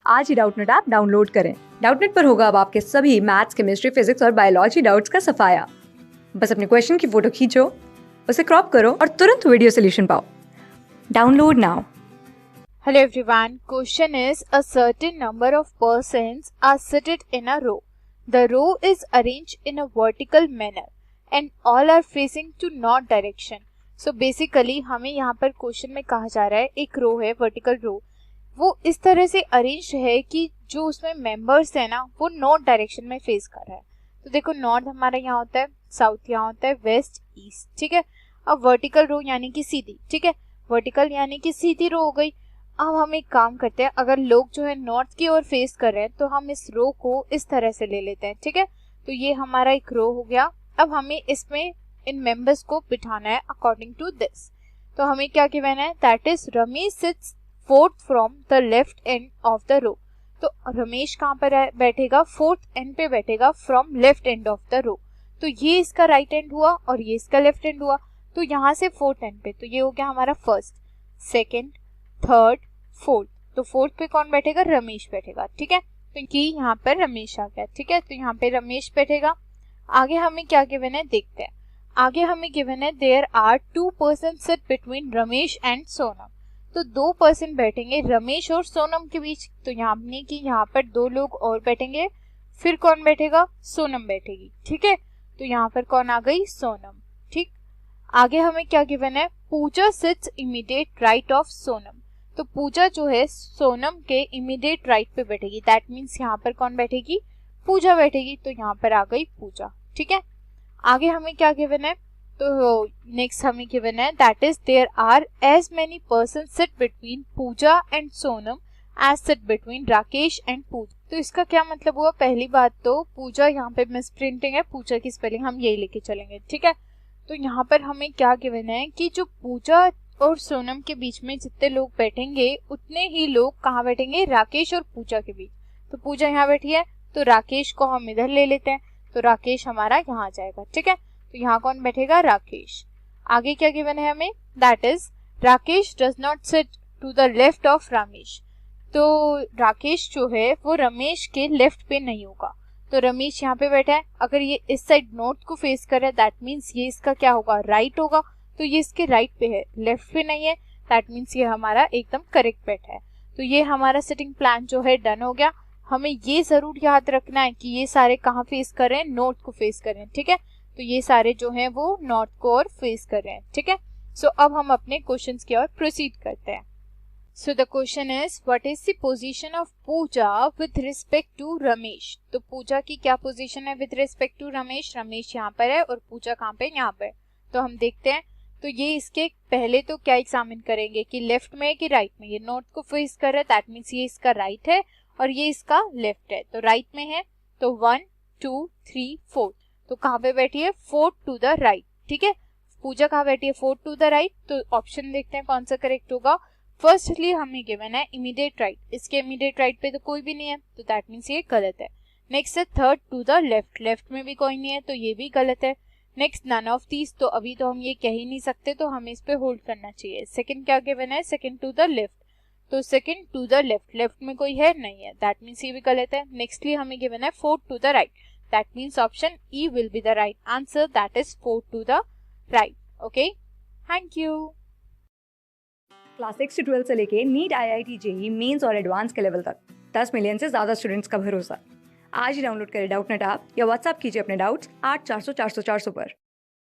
आज ही Doubtnut app download करें। Doubtnut पर होगा अब आपके सभी मैथ्स, केमिस्ट्री, फिजिक्स और बायोलॉजी डाउट्स का सफाया। बस अपने क्वेश्चन की फोटो खींचो, उसे क्रॉप करो और तुरंत वीडियो सोल्यूशन पाओ। Download now. Hello everyone, question is a certain number of persons are seated in a row. The row is arranged in a vertical manner and all are facing to north direction. So basically हमें यहाँ पर question में कहा जा रहा है एक रो है, वर्टिकल रो, वो इस तरह से अरेंज है कि जो उसमें मेंबर्स है ना वो नॉर्थ डायरेक्शन में फेस कर रहा है। तो देखो नॉर्थ हमारा यहाँ होता है, साउथ यहाँ होता है, वेस्ट ईस्ट, ठीक है। अब वर्टिकल रो यानी कि सीधी, ठीक है, वर्टिकल यानी कि सीधी रो हो गई। अब हम एक काम करते हैं, अगर लोग जो है नॉर्थ की ओर फेस कर रहे हैं तो हम इस रो को इस तरह से ले लेते हैं, ठीक है। तो ये हमारा एक रो हो गया। अब हमें इसमें इन मेंबर्स को बिठाना है अकॉर्डिंग टू दिस। तो हमें क्या गिवन है, that is Ramesh sits fourth from the left end of the row. तो रमेश कहाँ पर बैठेगा, फोर्थ एंड पे बैठेगा from left end of the row. तो ये इसका राइट एंड हुआ और ये इसका लेफ्ट एंड हुआ। तो यहाँ से फोर्थ एंड पे, तो ये हो गया हमारा फर्स्ट, सेकेंड, थर्ड, फोर्थ। तो फोर्थ पे कौन बैठेगा, रमेश बैठेगा, ठीक है। तो ये यहाँ पर रमेश आ गया, ठीक है। तो यहाँ पे रमेश बैठेगा। आगे हमें क्या गिवन है देखते हैं। आगे हमें गिवन है there are 2 person sit between Ramesh and Sonam. तो 2 पर्सन बैठेंगे रमेश और सोनम के बीच। तो यहाँ की यहाँ पर 2 लोग और बैठेंगे, फिर कौन बैठेगा, सोनम बैठेगी, ठीक है। तो यहाँ पर कौन आ गई, सोनम, ठीक। आगे हमें क्या गिवन है, Pooja sits immediate right of Sonam. तो पूजा जो है सोनम के इमीडिएट राइट पे बैठेगी, दैट मीन्स यहाँ पर कौन बैठेगी, पूजा बैठेगी। तो यहाँ पर आ गई पूजा, ठीक है। आगे हमें क्या गिवन है, तो नेक्स्ट हमें गिवन है that is there are as many person sit between Pooja and Sonam as sit between Rakesh and Pooja. तो इसका क्या मतलब हुआ, पहली बात तो पूजा यहाँ पे मिस प्रिंटिंग है, पूजा की स्पेलिंग हम यही लेके चलेंगे, ठीक है। तो यहाँ पर हमें क्या गिवन है कि जो पूजा और सोनम के बीच में जितने लोग बैठेंगे उतने ही लोग कहाँ बैठेंगे, राकेश और पूजा के बीच। तो पूजा यहाँ बैठी है तो राकेश को हम इधर ले लेते हैं, तो राकेश हमारा यहाँ आ जाएगा, ठीक है। तो यहाँ कौन बैठेगा, राकेश। आगे क्या गिवन है हमें, that is Rakesh does not sit to the left of Ramesh. तो राकेश जो है वो रमेश के लेफ्ट पे नहीं होगा। तो रमेश यहाँ पे बैठा है, अगर ये इस साइड नॉर्थ को फेस करे दैट मीन्स ये इसका क्या होगा, राइट होगा। तो ये इसके राइट पे है, लेफ्ट पे नहीं है, दैट मीन्स ये हमारा एकदम करेक्ट बैठा है। तो ये हमारा सिटिंग प्लान जो है डन हो गया। हमें ये जरूर याद रखना है कि ये सारे कहाँ फेस कर रहे हैं, नॉर्थ को फेस कर रहे हैं, ठीक है। तो ये सारे जो हैं वो नॉर्थ को और फेस कर रहे हैं, ठीक है। सो अब हम अपने क्वेश्चंस की ओर प्रोसीड करते हैं। So the question is what is the position of Puja with respect to Ramesh. तो पूजा की क्या पोजीशन है with respect to Ramesh, Ramesh यहाँ पर है और पूजा कहाँ पे, यहाँ पे। तो हम देखते हैं। तो ये इसके पहले तो क्या एग्जामिन करेंगे कि लेफ्ट में है कि राइट में। ये नॉर्थ को फेस कर रहा है, दैट मीन्स ये इसका राइट है और ये इसका लेफ्ट है। तो राइट में है तो 1 2 3 4। तो कहाँ पे बैठी है, 4 टू द राइट, ठीक है। पूजा कहाँ बैठी है, 4 टू द राइट। तो ऑप्शन देखते हैं कौन सा करेक्ट होगा। फर्स्टली हमें गिवन है इमीडिएट राइट, इसके इमीडिएट राइट पे तो कोई भी नहीं है, तो दैट मीन्स ये गलत है। नेक्स्ट है third to the left, left में भी कोई नहीं है तो ये भी गलत है। नेक्स्ट नन ऑफ दीज, तो अभी तो हम ये कह ही नहीं सकते, तो हमें इस पे होल्ड करना चाहिए। सेकंड क्या गिवन है, सेकंड टू द लेफ्ट, तो second to the left, left में कोई है नहीं है, दैट मीन्स ये भी गलत है। नेक्स्टली हमें गिवन है 4 to the right, that means option E will be the right answer, that is 4 to the right. Okay, thank you. Class 6 से 12 से लेके नीट, IIT, JEE मेंस और एडवांस के लेवल तक 10 मिलियन से ज्यादा स्टूडेंट्स का भरोसा। आज ही डाउनलोड करें डाउटनेट ऐप या व्हाट्सएप कीजिए अपने डाउट्स 8400 400 400 पर।